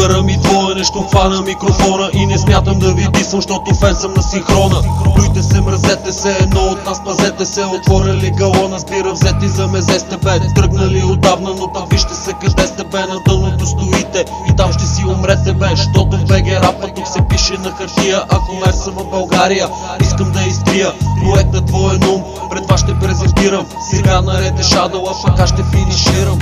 Удара ми двоен, щом хвана микрофона. И не смятам да ви дисам, защото фен съм на синхрона. Плюйте се, мразете се, едно от нас пазете се. Отворили галона, спира взети за мезе сте бе. Тръгнали отдавна, но пак вижте се къде сте бе. На дъното стоите и там ще си умрете бе. Щото в БГ рапа тук се пише на хартия. Ако мерса в България, искам да изтрия проекта твоен ум, пред вас ще презентирам. Сега наред е шадъла, пак аз ще финиширам.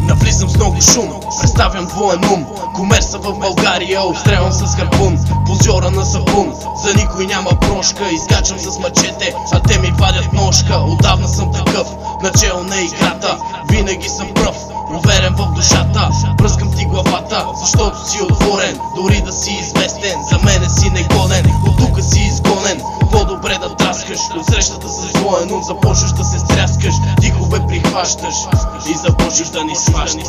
Навлизам с много шум, представям двоен ум. Комерса в България, обстрелвам с харпун. Позора на сапун, за никой няма прошка. Изкачам с мачете, а те ми вадят ножка. Отдавна съм такъв, начало на играта. Винаги съм пръв, уверен в душата. Бръскам ти главата, защото си отворен. Дори да си известен, за мене си негоден. От тука си изгонен, по-добре да траскаш. От срещата с двоен ум започваш да се стряскаш. Тихо бе прихващаш и започваш да ни сващаш.